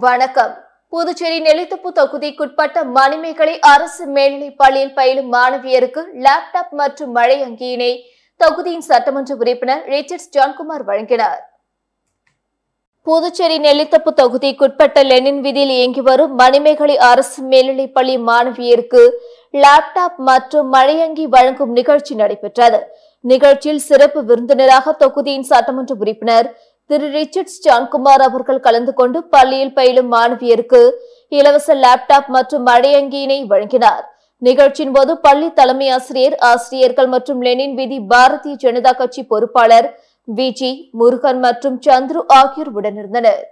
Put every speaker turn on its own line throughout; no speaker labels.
வணக்கம். புதுச்சேரி நெல்லித்தோப்பு தொகுதிக்குட்பட்ட மணிமேகலை அரசு மேல்நிலைப் பள்ளியில் பயிலும் மாணவியருக்கு லேப்டாப் மற்றும் மழை அங்கியினை தொகுதியின் சட்டமன்ற உறுப்பினர் ரிச்சர்ட்ஸ் ஜான்குமார் வழங்கினார். புதுச்சேரி நெல்லித்தோப்பு தொகுதிக்குட்பட்ட லெனின் வீதியில் இயங்கி வரும் மணிமேகலை அரசு மேல்நிலைப் பள்ளி மாணவியருக்கு லேப்டாப் மற்றும் மழையங்கி வழங்கும் நிகழ்ச்சி நடைபெற்றது. நிகழ்ச்சியில் சிறப்பு விருந்தினராக தொகுதியின் சட்டமன்ற உறுப்பினர் திரு ரிச்சர்ட்ஸ் ஜான்குமார் அவர்கள் கலந்து கொண்டு பள்ளியில் பயிலும் மாணவியருக்கு இலவச லேப்டாப் மற்றும் மழையங்கியினை வழங்கினார். நிகழ்ச்சியின் போது பள்ளி தலைமை ஆசிரியர், ஆசிரியர்கள் மற்றும் லெனின் வீதி பாரதிய ஜனதா கட்சி பொறுப்பாளர் விஜி, முருகன் மற்றும் சந்துரு ஆகியோர் உடனிருந்தனர்.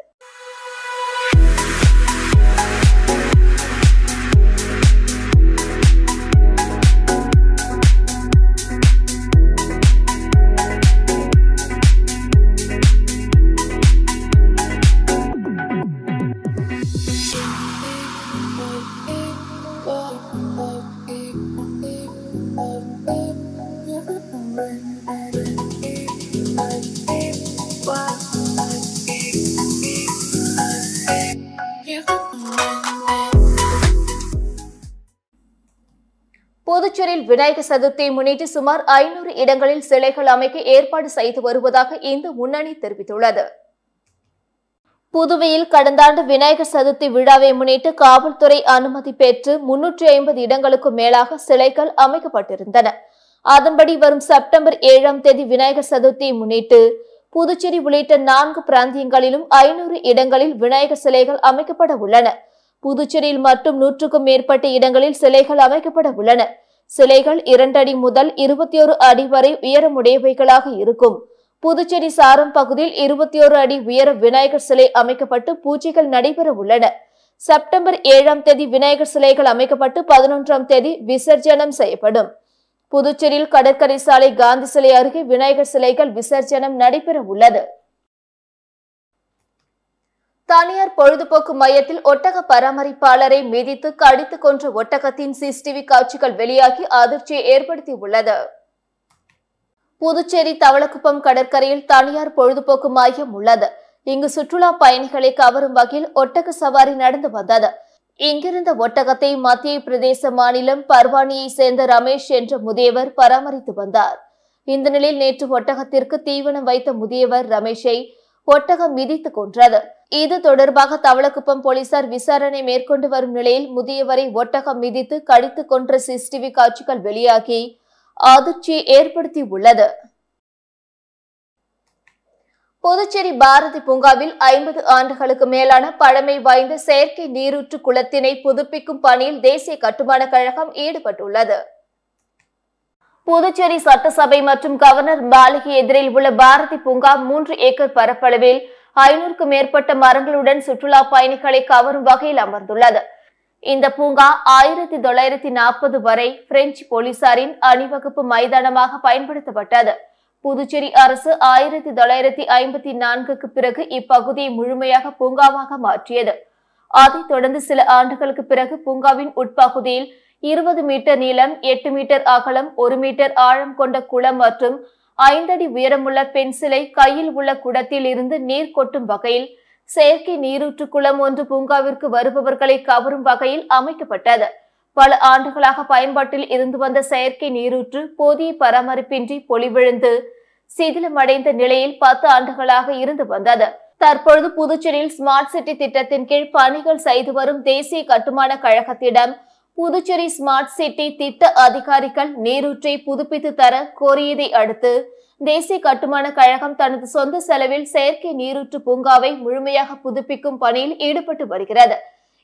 புதுச்சேரியில் விநாயகர் சதுர்த்தியை முன்னிட்டு சுமார் 500 இடங்களில் சிலைகள் அமைக்க ஏற்பாடு செய்து வருவதாக இந்து முன்னணி தெரிவித்துள்ளது. புதுவையில் கடந்த ஆண்டு விநாயகர் சதுர்த்தி விழாவை முன்னிட்டு காவல்துறை அனுமதி பெற்று 350 இடங்களுக்கும் மேலாக சிலைகள் அமைக்கப்பட்டிருந்தன. அதன்படி வரும் செப்டம்பர் 7ஆம் தேதி விநாயகர் சதுர்த்தியை முன்னிட்டு புதுச்சேரி உள்ளிட்ட 4 பிராந்தியங்களிலும் 500 இடங்களில் விநாயகர் சிலைகள் அமைக்கப்பட உள்ளன. புதுச்சேரியில் மட்டும் 100க்கும் மேற்பட்ட இடங்களில் சிலைகள் அமைக்கப்பட உள்ளன. சிலைகள் 2 அடி முதல் 21 அடி வரை உயரமுடையவைகளாக இருக்கும். புதுச்சேரி சாரம் பகுதியில் 21 அடி உயர விநாயகர் சிலை அமைக்கப்பட்டு பூஜைகள் நடைபெற உள்ளன. செப்டம்பர் 7ஆம் தேதி விநாயகர் சிலைகள் அமைக்கப்பட்டு 11ஆம் தேதி விசர்ஜனம் செய்யப்படும். புதுச்சேரியில் கடற்கரை சாலை காந்தி சிலை அருகே விநாயகர் சிலைகள் விசர்ஜனம் நடைபெற உள்ளது. தனியார் பொழுதுபோக்கு மையத்தில் ஒட்டக பராமரிப்பாளரை மிதித்து கடித்து கொன்ற ஒட்டகத்தின் சிசிடிவி காட்சிகள் வெளியாகி அதிர்ச்சியை ஏற்படுத்தியுள்ளது. புதுச்சேரி தவளக்குப்பம் கடற்கரையில் தனியார் பொழுதுபோக்கு மையம் உள்ளது. இங்கு சுற்றுலா பயணிகளை கவரும் வகையில் ஒட்டக சவாரி நடந்து வந்தது. இங்கிருந்த ஒட்டகத்தை மத்திய பிரதேச மாநிலம் பர்வானியை சேர்ந்த ரமேஷ் என்ற முதியவர் பராமரித்து வந்தார். இந்த நிலையில் நேற்று ஒட்டகத்திற்கு தீவனம் வைத்த முதியவர் ரமேஷை ஒட்டகம் மிதித்து கொன்றது. இது தொடர்பாக தவளக்குப்பம் போலீசார் விசாரணை மேற்கொண்டு வரும் நிலையில் முதியவரை ஒட்டகம் மிதித்து கடித்து கொன்ற சிசிடிவி காட்சிகள் வெளியாகி அதிர்ச்சியை ஏற்படுத்தியுள்ளது. புதுச்சேரி பாரதி பூங்காவில் 50 ஆண்டுகளுக்கு மேலான பழமை வாய்ந்த செயற்கை நீரூற்று குளத்தினை புதுப்பிக்கும் பணியில் தேசிய கட்டுமான கழகம் ஈடுபட்டுள்ளது. புதுச்சேரி சட்டசபை மற்றும் கவர்னர் மாளிகை எதிரில் உள்ள பாரதி பூங்கா 3 ஏக்கர் பரப்பளவில் 500க்கும் மேற்பட்ட மரங்களுடன் சுற்றுலா பயணிகளை கவரும் வகையில் அமர்ந்துள்ளது. இந்த பூங்கா 1940 வரை பிரெஞ்சு போலீசாரின் அணிவகுப்பு மைதானமாக பயன்படுத்தப்பட்டது. புதுச்சேரி அரசு 1954க்கு பிறகு இப்பகுதியை முழுமையாக பூங்காவாக மாற்றியது. அதைத் தொடர்ந்து சில ஆண்டுகளுக்கு பிறகு பூங்காவின் உட்பகுதியில் 20 மீட்டர் நீளம், 8 மீட்டர் அகலம், 1 மீட்டர் ஆழம் கொண்ட குளம் மற்றும் 5 அடி உயரமுள்ள பெண் சிலை கையில் உள்ள குடத்தில் இருந்து நீர் கொட்டும் வகையில் செயற்கை நீரூற்று குளம் ஒன்று பூங்காவிற்கு வருபவர்களை கவரும் வகையில் அமைக்கப்பட்டது. பல ஆண்டுகளாக பயன்பாட்டில் இருந்து வந்த செயற்கை நீரூற்று போதிய பராமரிப்பின்றி பொலிவிழந்து சிதிலமடைந்த நிலையில் 10 ஆண்டுகளாக இருந்து வந்தது. தற்பொழுது புதுச்சேரியில் ஸ்மார்ட் சிட்டி திட்டத்தின் கீழ் பணிகள் செய்து வரும் தேசிய கட்டுமான கழகத்திடம் புதுச்சேரி ஸ்மார்ட் சிட்டி திட்ட அதிகாரிகள் நீரூற்றை புதுப்பித்து தர கோரியதை அடுத்து தேசிய கட்டுமான கழகம் தனது சொந்த செலவில் செயற்கை நீரூற்று பூங்காவை முழுமையாக புதுப்பிக்கும் பணியில் ஈடுபட்டு வருகிறது.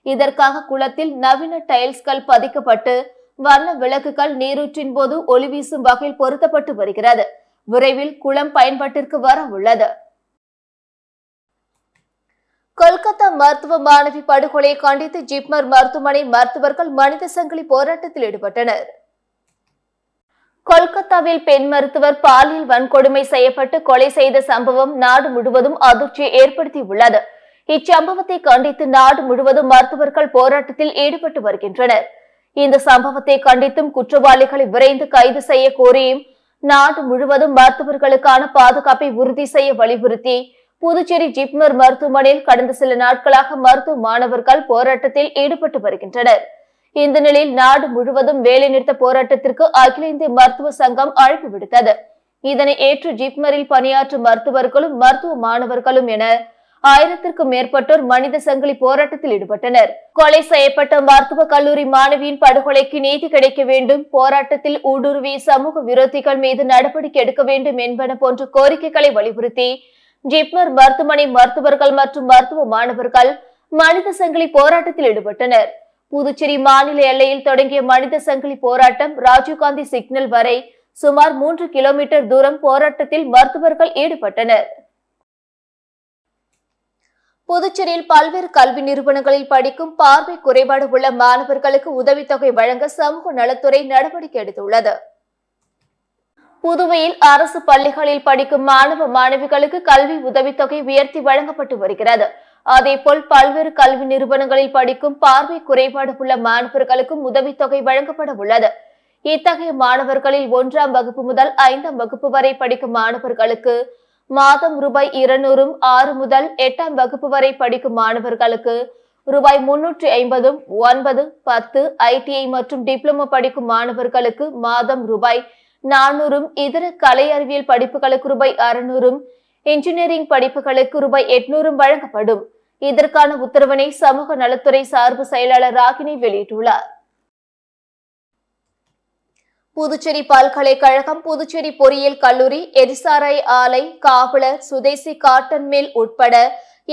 இதற்காக குளத்தில் நவீன டைல்ஸ்கள் பதிக்கப்பட்டு வண்ண விளக்குகள் நீரூற்றின் போது ஒளி வீசும் வகையில் பொருத்தப்பட்டு வருகிறது. விரைவில் குளம் பயன்பாட்டிற்கு வர உள்ளது. கொல்கத்தா மருத்துவ மாணவி படுகொலையை கண்டித்து ஜிப்மர் மருத்துவமனை மருத்துவர்கள் மனித சங்கிலி போராட்டத்தில் ஈடுபட்டனர். கொல்கத்தாவில் பெண் மருத்துவர் பாலியல் வன்கொடுமை செய்யப்பட்டு கொலை செய்த சம்பவம் நாடு முழுவதும் அதிர்ச்சியை ஏற்படுத்தியுள்ளது. இச்சம்பவத்தை கண்டித்து நாடு முழுவதும் மருத்துவர்கள் போராட்டத்தில் ஈடுபட்டு வருகின்றனர். இந்த சம்பவத்தை கண்டித்தும் குற்றவாளிகளை விரைந்து கைது செய்ய கோரியும் நாடு முழுவதும் மருத்துவர்களுக்கான பாதுகாப்பை உறுதி செய்ய வலியுறுத்தி புதுச்சேரி ஜிப்மர் மருத்துவமனையில் கடந்த சில நாட்களாக மருத்துவ மாணவர்கள் போராட்டத்தில் ஈடுபட்டு வருகின்றனர். இந்த நிலையில் நாடு முழுவதும் வேலைநிறுத்த போராட்டத்திற்கு அகில இந்திய மருத்துவ சங்கம் அழைப்பு விடுத்தது. இதனை ஏற்று ஜிப்மரில் பணியாற்றும் மருத்துவர்களும் மருத்துவ மாணவர்களும் என 1000க்கும் மேற்பட்டோர் மனித சங்கிலி போராட்டத்தில் ஈடுபட்டனர். கொலை செய்யப்பட்ட மருத்துவக் கல்லூரி மாணவியின் படுகொலைக்கு நீதி கிடைக்க வேண்டும், போராட்டத்தில் ஊடுருவிய சமூக விரோதிகள் மீது நடவடிக்கை எடுக்க வேண்டும் என்பன போன்ற கோரிக்கைகளை வலியுறுத்தி ஜிப்மர் மருத்துவமனை மருத்துவர்கள் மற்றும் மருத்துவ மாணவர்கள் மனித சங்கிலி போராட்டத்தில் ஈடுபட்டனர். புதுச்சேரி மாநில எல்லையில் தொடங்கிய மனித சங்கிலி போராட்டம் ராஜீவ்காந்தி சிக்னல் வரை சுமார் 3 கிலோமீட்டர் தூரம் போராட்டத்தில் மருத்துவர்கள் ஈடுபட்டனர். புதுச்சேரியில் பல்வேறு கல்வி நிறுவனங்களில் படிக்கும் பார்வை குறைபாடு உள்ள மாணவர்களுக்கு உதவித்தொகை வழங்க சமூக நலத்துறை நடவடிக்கை எடுத்துள்ளது. புதுவையில் அரசு பள்ளிகளில் படிக்கும் மாணவ மாணவிகளுக்கு கல்வி உதவித்தொகை உயர்த்தி வழங்கப்பட்டு வருகிறது. அதேபோல் பல்வேறு கல்வி நிறுவனங்களில் படிக்கும் பார்வை குறைபாடு உள்ள மாணவர்களுக்கும் உதவித்தொகை வழங்கப்பட உள்ளது. இத்தகைய மாணவர்களில் 1ஆம் வகுப்பு முதல் 5ஆம் வகுப்பு வரை படிக்கும் மாணவர்களுக்கு மாதம் ரூபாய் 200, 6 முதல் 8ஆம் வகுப்பு வரை படிக்கும் மாணவர்களுக்கு ரூபாய் 350, 9, 10 ITI மற்றும் டிப்ளமோ படிக்கும் மாணவர்களுக்கு மாதம் ரூபாய் 400, இதர கலை அறிவியல் படிப்புகளுக்கு ரூபாய் 600, இன்ஜினியரிங் படிப்புகளுக்கு ரூபாய் 800 வழங்கப்படும். இதற்கான உத்தரவினை சமூக நலத்துறை சார்பு செயலாளர் ராகினி வெளியிட்டுள்ளார். புதுச்சேரி பல்கலைக்கழகம், புதுச்சேரி பொறியியல் கல்லூரி, எரிசாராய் ஆலை, காவலர், சுதேசி காட்டன் மில் உட்பட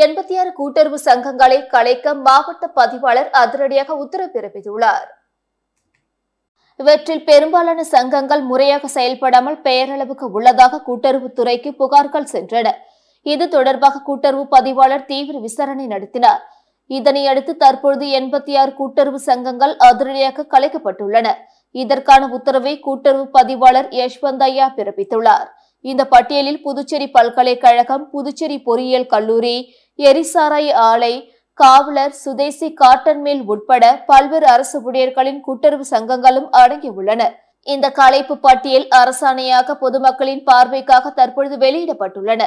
86 கூட்டுறவு சங்கங்களை கலைக்க மாவட்ட பதிவாளர் அதிரடியாக உத்தரவு பிறப்பித்துள்ளார். இவற்றில் பெரும்பாலான சங்கங்கள் முறையாக செயல்படாமல் பெயரளவுக்கு உள்ளதாக கூட்டுறவுத்துறைக்கு புகார்கள் சென்றன. இது தொடர்பாக கூட்டுறவு பதிவாளர் தீவிர விசாரணை நடத்தினார். இதனையடுத்து தற்பொழுது 86 கூட்டுறவு சங்கங்கள் அதிரடியாக கலைக்கப்பட்டுள்ளன. இதற்கான உத்தரவை கூட்டுறவு பதிவாளர் யஷ்வந்தையா பிறப்பித்துள்ளார். இந்த பட்டியலில் புதுச்சேரி பல்கலைக்கழகம், புதுச்சேரி பொறியியல் கல்லூரி, எரிசாராய் ஆலை, காவலர், சுதேசி காட்டன் மில் உட்பட பல்வேறு அரசு ஊழியர்களின் கூட்டுறவு சங்கங்களும் அடங்கியுள்ளன. இந்த கலைப்பு பட்டியல் அரசாணையாக பொதுமக்களின் பார்வைக்காக தற்பொழுது வெளியிடப்பட்டுள்ளன.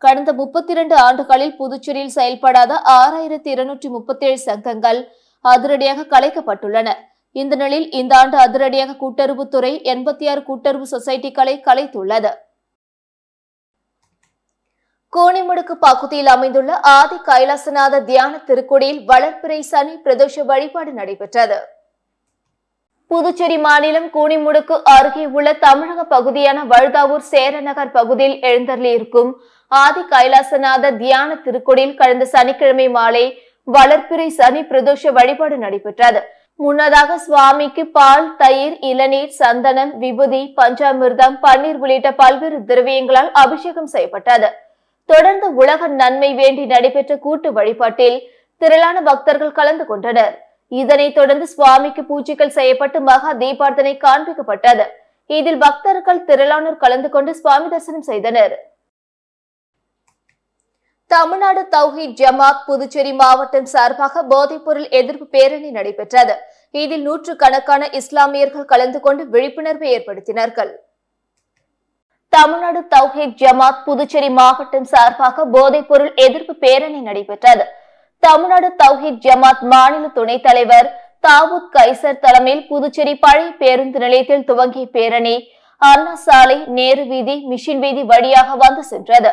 கடந்த 32 ஆண்டுகளில் புதுச்சேரியில் செயல்படாத 6237 சங்கங்கள் அதிரடியாக கலைக்கப்பட்டுள்ளன. இந்த நிலையில் இந்த ஆண்டு அதிரடியாக கூட்டுறவுத்துறை 86 கூட்டுறவு சொசைட்டிகளை கலைத்துள்ளது. கோணிமுடுக்கு பகுதியில் அமைந்துள்ள ஆதி கைலாசநாத தியான திருக்கோயிலில் வளர்பிறை சனி பிரதோஷ வழிபாடு நடைபெற்றது. புதுச்சேரி மாநிலம் கூனிமுடுக்கு அருகே உள்ள தமிழக பகுதியான வழுதாவூர் சேரநகர் பகுதியில் எழுந்தருளியிருக்கும் ஆதி கைலாசநாத தியான திருக்கோயிலில் கடந்த சனிக்கிழமை மாலை வளர்பிறை சனி பிரதோஷ வழிபாடு நடைபெற்றது. முன்னதாக சுவாமிக்கு பால், தயிர், இளநீர், சந்தனம், விபூதி, பஞ்சாமிர்தம், பன்னீர் உள்ளிட்ட பல்வேறு திரவியங்களால் அபிஷேகம் செய்யப்பட்டது. தொடர்ந்து உலக நன்மை வேண்டி நடைபெற்ற கூட்டு வழிபாட்டில் திரளான பக்தர்கள் கலந்து கொண்டனர். இதனைத் தொடர்ந்து சுவாமிக்கு பூஜைகள் செய்யப்பட்டு மகா தீபார்த்தனை காண்பிக்கப்பட்டது. இதில் பக்தர்கள் திரளானோர் கலந்து கொண்டு சுவாமி தரிசனம் செய்தனர். தமிழ்நாடு தௌஹீத் ஜமாத் புதுச்சேரி மாவட்டம் சார்பாக போதைப்பொருள் எதிர்ப்பு பேரணி நடைபெற்றது. இதில் 100கணக்கான இஸ்லாமியர்கள் கலந்து கொண்டு விழிப்புணர்வை ஏற்படுத்தினார்கள். தமிழ்நாடு தௌஹீத் ஜமாத் புதுச்சேரி மாவட்டம் சார்பாக போதைப்பொருள் எதிர்ப்பு பேரணி நடைபெற்றது. தமிழ்நாடு தௌஹீத் ஜமாத் மாநில துணைத் தலைவர் தாவூத் கைசர் தலைமையில் புதுச்சேரி பழைய பேருந்து நிலையத்தில் துவங்கிய பேரணி அண்ணா சாலை, நேரு வீதி, மிஷின் வீதி வழியாக வந்து சென்றது.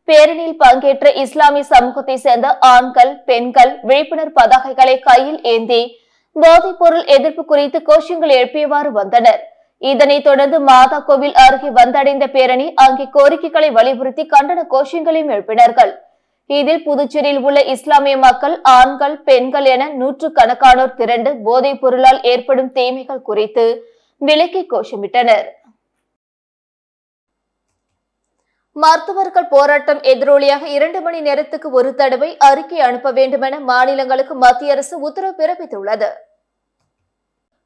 பேரணியில் பங்கேற்ற இஸ்லாமிய சமூகத்தை சேர்ந்த ஆண்கள், பெண்கள் விழிப்புணர்வு பதாகைகளை கையில் ஏந்தி போதைப் பொருள் எதிர்ப்பு குறித்து கோஷங்கள் எழுப்பியவாறு வந்தனர். இதனைத் தொடர்ந்து மாதா கோவில் அருகே வந்தடைந்த பேரணி அங்கே கோரிக்கைகளை வலியுறுத்தி கண்டன கோஷங்களையும் எழுப்பினார்கள். இதில் புதுச்சேரியில் உள்ள இஸ்லாமிய மக்கள், ஆண்கள், பெண்கள் என 100கணக்கானோர் திரண்டு போதைப் பொருளால் ஏற்படும் தீமைகள் குறித்து விளக்கி கோஷமிட்டனர். மருத்துவர்கள் போராட்டம் எதிரொலியாக 2 மணி நேரத்துக்கு ஒரு தடவை அறிக்கை அனுப்ப வேண்டும் என மாநிலங்களுக்கு மத்திய அரசு உத்தரவு பிறப்பித்துள்ளது.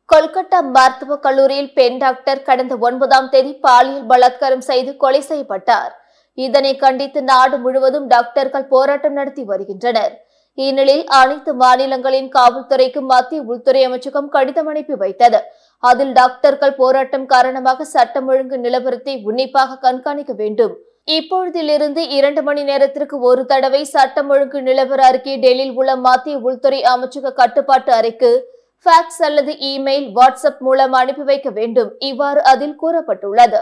கொல்கத்தா மருத்துவக் கல்லூரியில் பெண் டாக்டர் கடந்த 9ஆம் தேதி பாலியல் பலாத்காரம் செய்து கொலை செய்யப்பட்டார். இதனை கண்டித்து நாடு முழுவதும் டாக்டர்கள் போராட்டம் நடத்தி வருகின்றனர். இந்நிலையில் அனைத்து மாநிலங்களின் காவல்துறைக்கு மத்திய உள்துறை அமைச்சகம் கடிதம் அனுப்பி வைத்தது. அதில் டாக்டர்கள் போராட்டம் காரணமாக சட்டம் ஒழுங்கு நிலவரத்தை உன்னிப்பாக கண்காணிக்க வேண்டும், இப்பொழுதிலிருந்து 2 மணி நேரத்திற்கு ஒரு தடவை சட்டம் ஒழுங்கு நிலவர அறிக்கை டெல்லியில் உள்ள மத்திய உள்துறை அமைச்சக கட்டுப்பாட்டு அறைக்கு ஃபேக்ஸ் அல்லது இமெயில், வாட்ஸ்அப் மூலம் அனுப்பி வைக்க வேண்டும். இவ்வாறு அதில் கூறப்பட்டுள்ளது.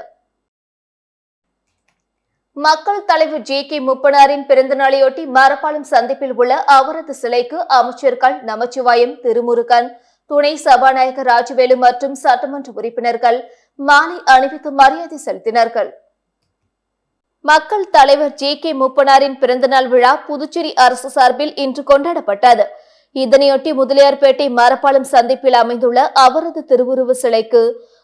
மக்கள் தலைவர் ஜே.கே. மூப்பனாரின் பிறந்த நாளையொட்டி மரப்பாலம் சந்திப்பில் உள்ள அவரது சிலைக்கு அமைச்சர்கள் நமச்சிவாயம், திருமுருகன், துணை சபாநாயகர் ராஜவேலு மற்றும் சட்டமன்ற உறுப்பினர்கள் மாலை அணிவித்து மரியாதை செலுத்தினார்கள். மக்கள் தலைவர் ஜே.கே. மூப்பனாரின் பிறந்தநாள் விழா புதுச்சேரி அரசு சார்பில் இன்று கொண்டாடப்பட்டது. இதனையொட்டி முதலியார்பேட்டை மரப்பாலம் சந்திப்பில் அமைந்துள்ள அவரது திருவுருவ சிலைக்கு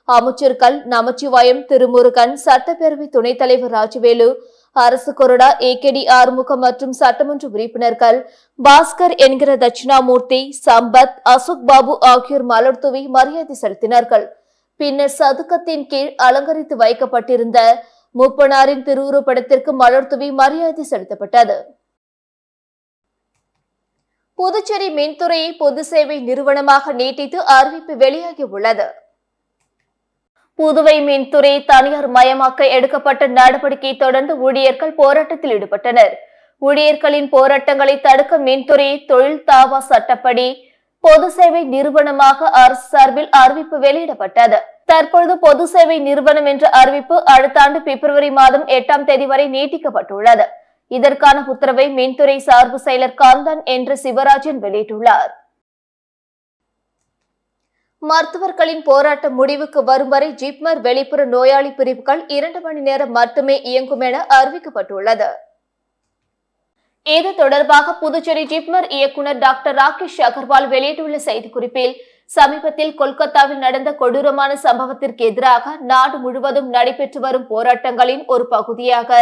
அமைச்சர்கள் நமச்சிவாயம், திருமுருகன், சட்டப்பேரவை துணைத் தலைவர் ராஜவேலு, அரசு கொறடா ஏ.கே.டி. ஆறுமுகம் மற்றும் சட்டமன்ற உறுப்பினர்கள் பாஸ்கர் என்கிற தட்சிணாமூர்த்தி, சம்பத், அசோக் பாபு ஆகியோர் மலர் தூவி மரியாதை செலுத்தினார்கள். பின்னர் சதுக்கத்தின் கீழ் அலங்கரித்து வைக்கப்பட்டிருந்த மூப்பனாரின் திருவுருவப்படத்திற்கு மலர் தூவி மரியாதை செலுத்தப்பட்டது. புதுச்சேரி மின்துறையை பொது சேவை நிறுவனமாக நீட்டித்து அறிவிப்பு வெளியாகியுள்ளது. புதுவை மின்துறை தனியார் மயமாக்க எடுக்கப்பட்ட நடவடிக்கையை தொடர்ந்து ஊழியர்கள் போராட்டத்தில் ஈடுபட்டனர். ஊழியர்களின் போராட்டங்களை தடுக்க மின்துறையை தொழில் தாவா சட்டப்படி பொது சேவை நிறுவனமாக அரசு சார்பில் அறிவிப்பு வெளியிடப்பட்டது. தற்பொழுது பொது சேவை நிறுவனம் என்ற அறிவிப்பு அடுத்த ஆண்டு பிப்ரவரி மாதம் 8ஆம் தேதி வரை நீட்டிக்கப்பட்டுள்ளது. இதற்கான உத்தரவை மின்துறை சார்பு செயலர் காந்தன் என்ற சிவராஜன் வெளியிட்டுள்ளார். மருத்துவர்களின் போராட்டம் முடிவுக்கு வரும் வரை ஜிப்மர் வெளிப்புற நோயாளி பிரிவுகள் 2 மணி நேரம் மட்டுமே இயங்கும் என அறிவிக்கப்பட்டுள்ளது. இது தொடர்பாக புதுச்சேரி ஜிப்மர் இயக்குநர் டாக்டர் ராகேஷ் அகர்வால் வெளியிட்டுள்ள செய்திக்குறிப்பில், சமீபத்தில் கொல்கத்தாவில் நடந்த கொடூரமான சம்பவத்திற்கு எதிராக நாடு முழுவதும் நடைபெற்று வரும் போராட்டங்களின் ஒரு பகுதியாக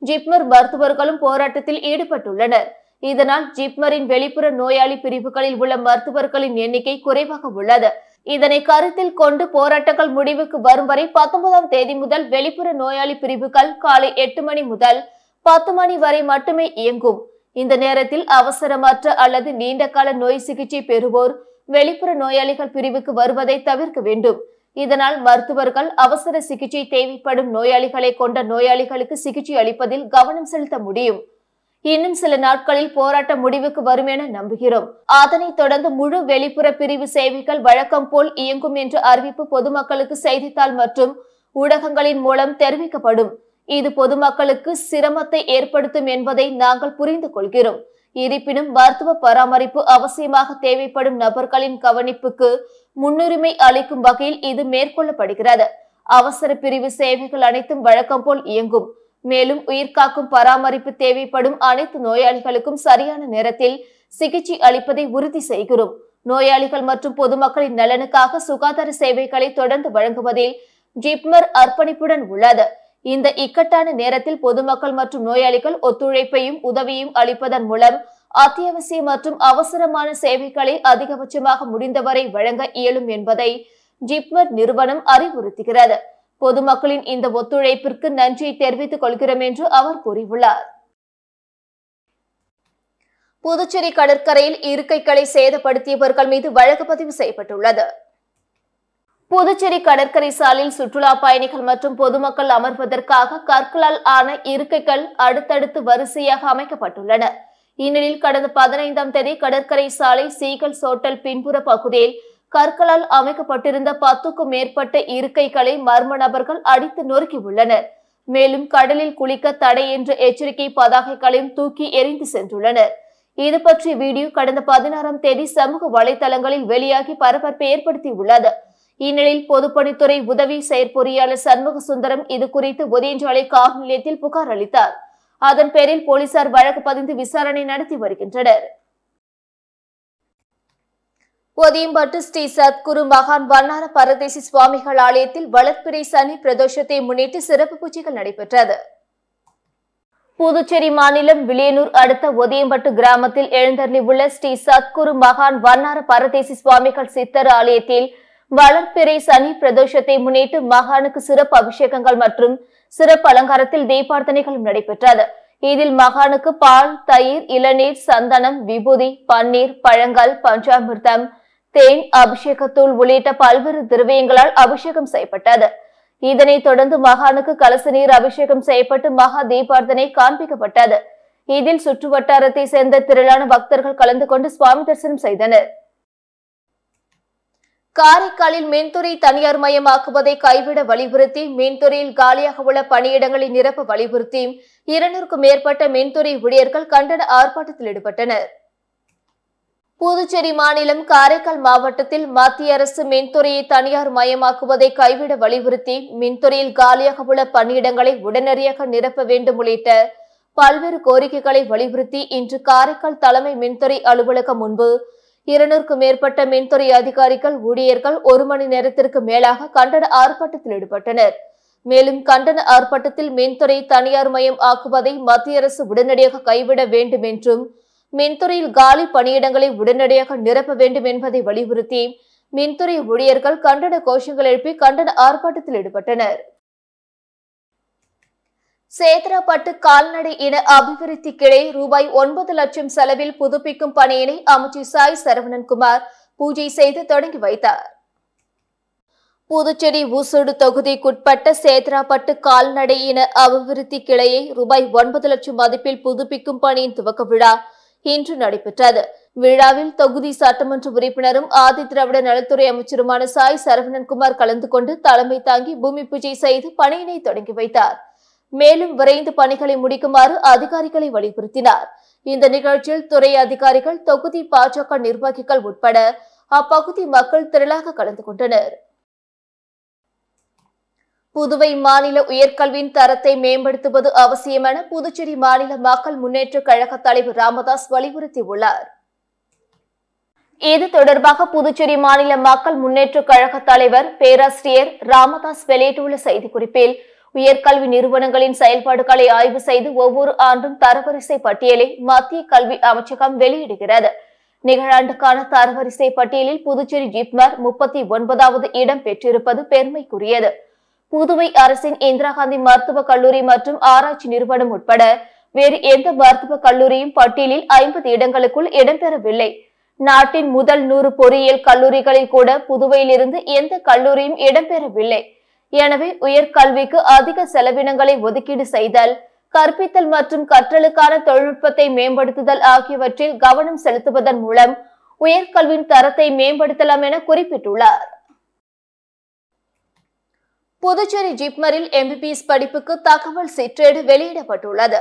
ஜிப்மர் மருத்துவர்களும் போராட்டத்தில் ஈடுபட்டுள்ளனர். இதனால் ஜிப்மரின் வெளிப்புற நோயாளி பிரிவுகளில் உள்ள மருத்துவர்களின் எண்ணிக்கை குறைவாக உள்ளது. இதனை கருத்தில் கொண்டு போராட்டங்கள் முடிவுக்கு வரும் வரை 19ஆம் தேதி முதல் வெளிப்புற நோயாளி பிரிவுகள் காலை 8 மணி முதல் 10 மணி வரை மட்டுமே இயங்கும். இந்த நேரத்தில் அவசரமற்ற அல்லது நீண்ட கால நோய் சிகிச்சை பெறுவோர் வெளிப்புற நோயாளிகள் பிரிவுக்கு வருவதை தவிர்க்க வேண்டும். இதனால் மருத்துவர்கள் அவசர சிகிச்சை தேவைப்படும் நோயாளிகளை கொண்ட நோயாளிகளுக்கு சிகிச்சை அளிப்பதில் கவனம் செலுத்த முடியும். இன்னும் சில நாட்களில் போராட்டம் முடிவுக்கு வரும் என நம்புகிறோம். அதனைத் தொடர்ந்து முழு வெளிப்புற பிரிவு சேவைகள் வழக்கம் போல் இயங்கும் என்ற அறிவிப்பு பொதுமக்களுக்கு செய்தித்தாள் மற்றும் ஊடகங்களின் மூலம் தெரிவிக்கப்படும். இது பொதுமக்களுக்கு சிரமத்தை ஏற்படுத்தும் என்பதை நாங்கள் புரிந்து கொள்கிறோம். இருப்பினும் மருத்துவ பராமரிப்பு அவசியமாக தேவைப்படும் நபர்களின் கவனிப்புக்கு முன்னுரிமை அளிக்கும் வகையில் இது மேற்கொள்ளப்படுகிறது. அவசர பிரிவு சேவைகள் அனைத்தும் வழக்கம் போல் இயங்கும். மேலும் உயிர்காக்கும் பராமரிப்பு தேவைப்படும் அனைத்து நோயாளிகளுக்கும் சரியான நேரத்தில் சிகிச்சை அளிப்பதை உறுதி செய்கிறோம். நோயாளிகள் மற்றும் பொதுமக்களின் நலனுக்காக சுகாதார சேவைகளை தொடர்ந்து வழங்குவதில் ஜிப்மர் அர்ப்பணிப்புடன் உள்ளது. இந்த இக்கட்டான நேரத்தில் பொதுமக்கள் மற்றும் நோயாளிகள் ஒத்துழைப்பையும் உதவியும் அளிப்பதன் மூலம் அத்தியாவசிய மற்றும் அவசரமான சேவைகளை அதிகபட்சமாக முடிந்தவரை வழங்க இயலும் என்பதை ஜிப்மர் நிறுவனம் அறிவுறுத்துகிறது. பொதுமக்களின் இந்த ஒத்துழைப்பிற்கு நன்றியை தெரிவித்துக் கொள்கிறோம் என்று அவர் கூறியுள்ளார். புதுச்சேரி கடற்கரையில் இருக்கைகளை சேதப்படுத்தியவர்கள் மீது வழக்கு பதிவு செய்யப்பட்டுள்ளது. புதுச்சேரி கடற்கரை சாலையில் சுற்றுலா பயணிகள் மற்றும் பொதுமக்கள் அமர்வதற்காக கற்களால் ஆன இருக்கைகள் அடுத்தடுத்து வரிசையாக அமைக்கப்பட்டுள்ளன. இந்நிலையில் கடந்த 15ஆம் தேதி கடற்கரை சாலை சீகல்ஸ் ஹோட்டல் பின்புற பகுதியில் கற்களால் அமைக்கப்பட்டிருந்த 10க்கும் மேற்பட்ட இருக்கைகளை மர்ம நபர்கள் அடித்து நொறுக்கியுள்ளனர். மேலும் கடலில் குளிக்க தடை என்ற எச்சரிக்கை பதாகைகளையும் தூக்கி எறிந்து சென்றுள்ளனர். இது பற்றிய வீடியோ கடந்த 16ஆம் தேதி சமூக வலைதளங்களில் வெளியாகி பரபரப்பை ஏற்படுத்தியுள்ளது. இந்நிலையில் பொதுப்பணித்துறை உதவி செயற்பொறியாளர் சண்முக சுந்தரம் இது குறித்து ஒதியஞ்சாலை காவல் நிலையத்தில் புகார் அளித்தார். அதன் பேரில் போலீசார் வழக்கு பதிந்து விசாரணை நடத்தி வருகின்றனர். ஒதியம்பட்டு ஸ்ரீ சத்குரு மகான் வண்ணார பரதேசி சுவாமிகள் ஆலயத்தில் வளர்ப்பிறை சனி பிரதோஷத்தை முன்னிட்டு சிறப்பு பூஜைகள் நடைபெற்றது. புதுச்சேரி மாநிலம் வில்லியனூர் அடுத்த ஒதியம்பட்டு கிராமத்தில் எழுந்தருளி உள்ள ஸ்ரீ சத்குரு மகான் வண்ணார பரதேசி சுவாமிகள் சித்தர் ஆலயத்தில் வளர்ப்பிறை சனி பிரதோஷத்தை முன்னிட்டு மகானுக்கு சிறப்பு அபிஷேகங்கள் மற்றும் சிறப்பு அலங்காரத்தில் தீபார்த்தனைகளும் நடைபெற்றது. இதில் மகானுக்கு பால், தயிர், இளநீர், சந்தனம், விபூதி, பன்னீர், பழங்கள், பஞ்சாமிர்தம், தேன், அபிஷேகத்தூள் உள்ளிட்ட பல்வேறு திரவியங்களால் அபிஷேகம் செய்யப்பட்டது. இதனைத் தொடர்ந்து மகானுக்கு கலச நீர் அபிஷேகம் செய்யப்பட்டு மகா தீபார்த்தனை காண்பிக்கப்பட்டது. இதில் சுற்று வட்டாரத்தை சேர்ந்த திரளான பக்தர்கள் கலந்து கொண்டு சுவாமி தரிசனம் செய்தனர். காரைக்காலில் மின்துறை தனியார் மயமாக்குவதை கைவிட வலியுறுத்தி மின்துறையில் காலியாக உள்ள பணியிடங்களை நிரப்ப வலியுறுத்தி 200க்கும் மேற்பட்ட மின்துறை ஊழியர்கள் கண்டன ஆர்ப்பாட்டத்தில் ஈடுபட்டனர். புதுச்சேரி மாநிலம் காரைக்கால் மாவட்டத்தில் மத்திய அரசு மின்துறையை தனியார் மயமாக்குவதை கைவிட வலியுறுத்தி மின்துறையில் காலியாக உள்ள பணியிடங்களை உடனடியாக நிரப்ப வேண்டும் உள்ளிட்ட பல்வேறு கோரிக்கைகளை வலியுறுத்தி இன்று காரைக்கால் தலைமை மின்துறை அலுவலகம் முன்பு 200க்கும் மேற்பட்ட மின்துறை அதிகாரிகள் ஊழியர்கள் 1 மணி நேரத்திற்கு மேலாக கண்டன ஆர்ப்பாட்டத்தில் ஈடுபட்டனர். மேலும் கண்டன ஆர்ப்பாட்டத்தில் மின்துறை தனியார் மயம் ஆக்குவதை மத்திய அரசு உடனடியாக கைவிட வேண்டும் என்றும் மின்துறையில் காலி பணியிடங்களை உடனடியாக நிரப்ப வேண்டும் என்பதை வலியுறுத்தி மின்துறை ஊழியர்கள் கண்டன கோஷங்கள் எழுப்பி கண்டன ஆர்ப்பாட்டத்தில் ஈடுபட்டனர். சேதராப்பட்டு கால்நடை இன அபிவிருத்தி கிளை ரூபாய் 9 லட்சம் செலவில் புதுப்பிக்கும் பணியினை அமைச்சர் சாய் சரவணன்குமார் பூஜை செய்து தொடங்கி வைத்தார். புதுச்சேரி ஊசுடு தொகுதிக்குட்பட்ட சேதராப்பட்டு கால்நடை இன அபிவிருத்தி கிளையை ரூபாய் 9 லட்சம் மதிப்பில் புதுப்பிக்கும் பணியின் துவக்க விழா இன்று நடைபெற்றது. விழாவில் தொகுதி சட்டமன்ற உறுப்பினரும் ஆதி திராவிட நலத்துறை அமைச்சருமான சாய் சரவணன்குமார் கலந்து கொண்டு தலைமை தாங்கி பூமி பூஜை செய்து பணியினை தொடங்கி வைத்தார். மேலும் விரைந்து பணிகளை முடிக்குமாறு அதிகாரிகளை வலியுறுத்தினார். இந்த நிகழ்ச்சியில் துறை அதிகாரிகள், தொகுதி பாஜக நிர்வாகிகள் உட்பட அப்பகுதி மக்கள் திரளாக கலந்து கொண்டனர். புதுவை மாநில உயர்கல்வியின் தரத்தை மேம்படுத்துவது அவசியம் என புதுச்சேரி மாநில மக்கள் முன்னேற்ற கழக தலைவர் ராமதாஸ் வலியுறுத்தியுள்ளார். இது தொடர்பாக புதுச்சேரி மாநில மக்கள் முன்னேற்ற கழக தலைவர் பேராசிரியர் ராமதாஸ் வெளியிட்டுள்ள செய்திக்குறிப்பில், உயர்கல்வி நிறுவனங்களின் செயல்பாடுகளை ஆய்வு செய்து ஒவ்வொரு ஆண்டும் தரவரிசை பட்டியலை மத்திய கல்வி அமைச்சகம் வெளியிடுகிறது. நிகழாண்டுக்கான தரவரிசை பட்டியலில் புதுச்சேரி ஜிப்மர் 39வது இடம் பெற்றிருப்பது பெருமைக்குரியது. புதுவை அரசின் இந்திரா காந்தி மருத்துவக் கல்லூரி மற்றும் ஆராய்ச்சி நிறுவனம் உட்பட வேறு எந்த மருத்துவக் கல்லூரியும் பட்டியலில் 50 இடங்களுக்குள் இடம்பெறவில்லை. நாட்டின் முதல் 100 பொறியியல் கல்லூரிகளில் கூட புதுவையிலிருந்து எந்த கல்லூரியும் இடம்பெறவில்லை. எனவே உயர்கல்விக்கு அதிக செலவினங்களை ஒதுக்கீடு செய்தல், கற்பித்தல் மற்றும் கற்றலுக்கான தொழில்நுட்பத்தை மேம்படுத்துதல் ஆகியவற்றில் கவனம் செலுத்துவதன் மூலம் உயர்கல்வியின் தரத்தை மேம்படுத்தலாம் என குறிப்பிட்டுள்ளார். புதுச்சேரி ஜிப்மரில் MBBS படிப்புக்கு தகவல் சிற்றேடு வெளியிடப்பட்டுள்ளது.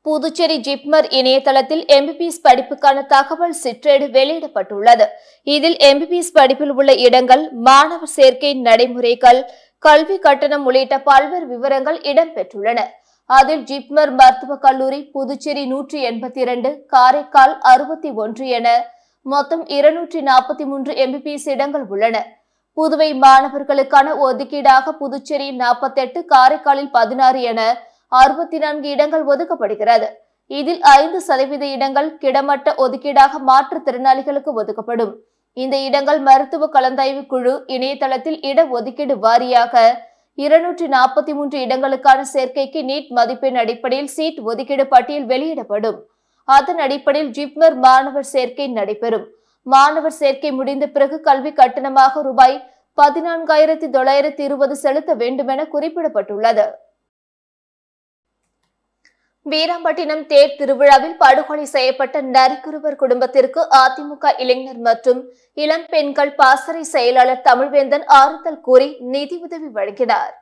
புதுச்சேரி ஜிப்மர் இணையதளத்தில் MBBS படிப்புக்கான தகவல் சிற்றேடு வெளியிடப்பட்டுள்ளது. இதில் MBBS படிப்பில் உள்ள இடங்கள், மாணவர் சேர்க்கை நடைமுறைகள், கல்வி கட்டணம் உள்ளிட்ட பல்வேறு விவரங்கள் இடம்பெற்றுள்ளன. அதில் ஜிப்மர் மருத்துவக் கல்லூரி புதுச்சேரி 182, காரைக்கால் 61 என மொத்தம் 243 MBBS இடங்கள் உள்ளன. புதுவை மாணவர்களுக்கான ஒதுக்கீடாக புதுச்சேரியில் 48, காரைக்காலில் 16 என 64 இடங்கள் ஒதுக்கப்படுகிறது. இதில் 5% இடங்கள் கிடைமட்ட ஒதுக்கீடாக மாற்றுத்திறனாளிகளுக்கு ஒதுக்கப்படும். இந்த இடங்கள் மருத்துவ கலந்தாய்வு குழு இணையதளத்தில் இட ஒதுக்கீடு வாரியாக 243 இடங்களுக்கான சேர்க்கைக்கு நீட் மதிப்பெண் அடிப்படையில் சீட் ஒதுக்கீடு பட்டியல் வெளியிடப்படும். அதன் அடிப்படையில் ஜிப்மர் மாணவர் சேர்க்கை நடைபெறும். மாணவர் சேர்க்கை முடிந்த பிறகு கல்வி கட்டணமாக ரூபாய் 14,920 செலுத்த வேண்டும் என குறிப்பிடப்பட்டுள்ளது. வீராம்பட்டினம் தேர் திருவிழாவில் படுகொலை செய்யப்பட்ட நரிக்குறவர் குடும்பத்திற்கு அதிமுக இளைஞர் மற்றும் இளம் பெண்கள் பாசறை செயலாளர் தமிழ்வேந்தன் ஆறுதல் கூறி நிதியுதவி வழங்கினார்.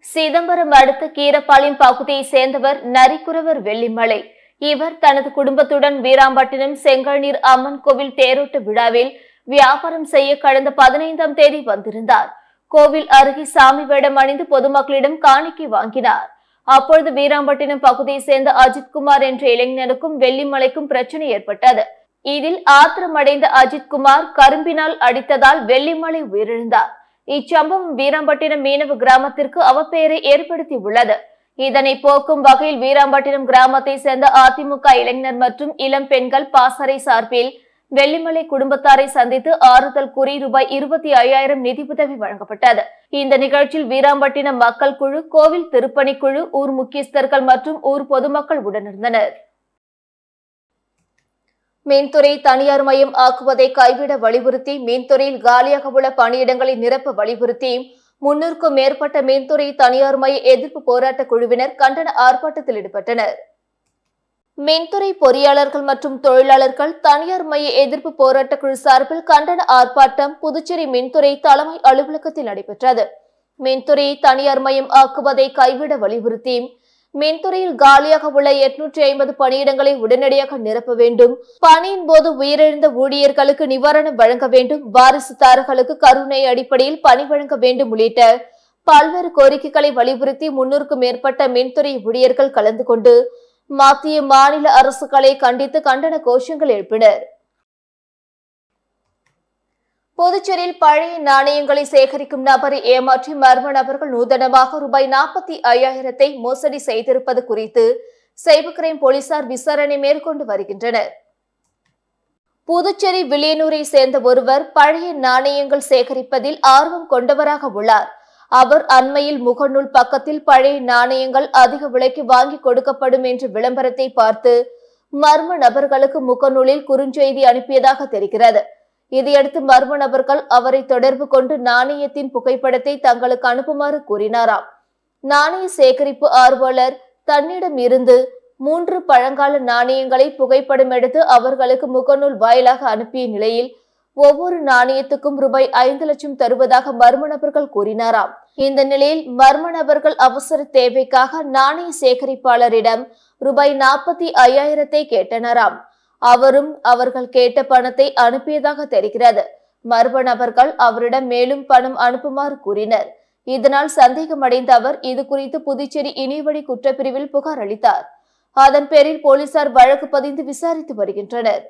சிதம்பரம் அடுத்த கீரப்பாளையம் பகுதியை சேர்ந்தவர் நரிக்குறவர் வெள்ளிமலை. இவர் தனது குடும்பத்துடன் வீராம்பட்டினம் செங்கல்நீர் அம்மன் கோவில் தேரோட்ட விழாவில் வியாபாரம் செய்ய கடந்த 15ஆம் தேதி வந்திருந்தார். கோவில் அருகே சாமி வேடம் அணிந்து பொதுமக்களிடம் காணிக்கை வாங்கினார். அப்பொழுது வீராம்பட்டினம் பகுதியை சேர்ந்த அஜித்குமார் என்ற இளைஞனுக்கும் வெள்ளிமலைக்கும் பிரச்சனை ஏற்பட்டது. இதில் ஆத்திரமடைந்த அஜித்குமார் கரும்பினால் அடித்ததால் வெள்ளிமலை உயிரிழந்தார். இச்சம்பவம் வீராம்பட்டினம் மீனவ கிராமத்திற்கு அவப்பெயரை ஏற்படுத்தி உள்ளது. இதனை போக்கும் வகையில் வீராம்பட்டினம் கிராமத்தை சேர்ந்த அதிமுக இளைஞர் மற்றும் இளம் பெண்கள் பாசறை சார்பில் வெள்ளிமலை குடும்பத்தாரை சந்தித்து ஆறுதல் கூறி ரூபாய் 25,000 நிதியுதவி வழங்கப்பட்டது. இந்த நிகழ்ச்சியில் வீராம்பட்டினம் மக்கள் குழு, கோவில் திருப்பணி குழு, ஊர் முக்கியஸ்தர்கள் மற்றும் ஊர் பொதுமக்கள் உடனிருந்தனர். மின்துறை தனியார் மயம் ஆக்குவதை கைவிட வலியுறுத்தி மின்துறையில் காலியாக உள்ள பணியிடங்களை நிரப்ப வலியுறுத்தி 300க்கும் மேற்பட்ட மின்துறை தனியார் மய எதிர்ப்பு போராட்ட குழுவினர் கண்டன ஆர்ப்பாட்டத்தில் ஈடுபட்டனர். மின்துறை பொறியாளர்கள் மற்றும் தொழிலாளர்கள் தனியார் மைய எதிர்ப்பு போராட்ட குழு சார்பில் கண்டன ஆர்ப்பாட்டம் புதுச்சேரி மின்துறை தலைமை அலுவலகத்தில் நடைபெற்றது. மின்துறையை தனியார் மயம் ஆக்குவதை கைவிட வலியுறுத்தி மின்துறையில் காலியாக உள்ள 850 பணியிடங்களை உடனடியாக நிரப்ப வேண்டும், பணியின் போது உயிரிழந்த ஊழியர்களுக்கு நிவாரணம் வழங்க வேண்டும், வாரிசுதாரர்களுக்கு கருணை அடிப்படையில் பணி வழங்க வேண்டும் உள்ளிட்ட பல்வேறு கோரிக்கைகளை வலியுறுத்தி 300க்கும் மேற்பட்ட மின்துறை ஊழியர்கள் கலந்து கொண்டு மத்திய மாநில அரசுகளை கண்டித்து கண்டன கோஷங்கள் எழுப்பினர். புதுச்சேரியில் பழைய நாணயங்களை சேகரிக்கும் நபரை ஏமாற்றி மர்ம நபர்கள் நூதனமாக ரூபாய் 45,000 மோசடி செய்திருப்பது குறித்து சைபர் கிரைம் போலீசார் விசாரணை மேற்கொண்டு வருகின்றனர். புதுச்சேரி வில்லியனூரை சேர்ந்த ஒருவர் பழைய நாணயங்கள் சேகரிப்பதில் ஆர்வம் கொண்டவராக உள்ளார். அவர் அண்மையில் முகநூல் பக்கத்தில் பழைய நாணயங்கள் அதிக விலைக்கு வாங்கி கொடுக்கப்படும் என்ற விளம்பரத்தை பார்த்து மர்ம நபர்களுக்கு முகநூலில் குறுஞ்செய்தி அனுப்பியதாக தெரிகிறது. இதையடுத்து மர்ம நபர்கள் அவரை தொடர்பு கொண்டு நாணயத்தின் புகைப்படத்தை தங்களுக்கு அனுப்புமாறு கூறினாராம். நாணய சேகரிப்பு ஆர்வலர் தன்னிடம் இருந்து 3 பழங்கால நாணயங்களை புகைப்படம் எடுத்து அவர்களுக்கு முகநூல் வாயிலாக அனுப்பிய நிலையில் ஒவ்வொரு நாணயத்துக்கும் ரூபாய் 5 லட்சம் தருவதாக மர்ம நபர்கள் கூறினாராம். இந்த நிலையில் மர்ம நபர்கள் அவசர தேவைக்காக நாணய சேகரிப்பாளரிடம் ரூபாய் 45,000 கேட்டனராம். அவரும் அவர்கள் கேட்ட பணத்தை அனுப்பியதாக தெரிகிறது. மர்ம நபர்கள் அவரிடம் மேலும் பணம் அனுப்புமாறு கூறினர். இதனால் சந்தேகமடைந்த அவர் இது குறித்து புதுச்சேரி இணையவழி குற்றப்பிரிவில் புகார் அளித்தார். அதன் பேரில் போலீசார் வழக்கு பதிந்து விசாரித்து வருகின்றனர்.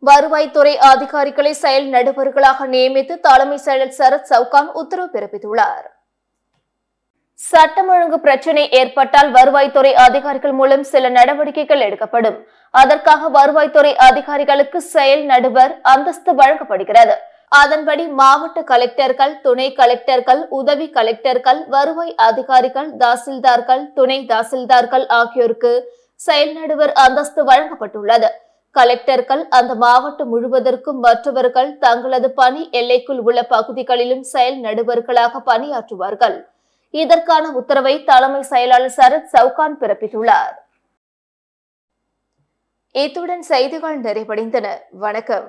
வருவாய்த்துறை அதிகாரிகளை செயல் நடுவர்களாக நியமித்து தலைமை செயலர் சரத் சவுகான் உத்தரவு பிறப்பித்துள்ளார். சட்டம் ஒழுங்கு பிரச்சினை ஏற்பட்டால் வருவாய்த்துறை அதிகாரிகள் மூலம் சில நடவடிக்கைகள் எடுக்கப்படும். அதற்காக வருவாய்த்துறை அதிகாரிகளுக்கு செயல் நடுவர் அந்தஸ்து வழங்கப்படுகிறது. அதன்படி மாவட்ட கலெக்டர்கள், துணை கலெக்டர்கள், உதவி கலெக்டர்கள், வருவாய் அதிகாரிகள், தாசில்தார்கள், துணை தாசில்தார்கள் ஆகியோருக்கு செயல் நடுவர் அந்தஸ்து வழங்கப்பட்டுள்ளது. கலெக்டர்கள் அந்த மாவட்டம் முழுவதற்கும் மற்றவர்கள் தங்களது பணி எல்லைக்குள் உள்ள பகுதிகளிலும் செயல் நடுவர்களாக பணியாற்றுவார்கள். இதற்கான உத்தரவை தலைமை செயலாளர் சரத் சவுகான் பிறப்பித்துள்ளார். இத்துடன் செய்திகள் நிறைவடைந்தன. வணக்கம்.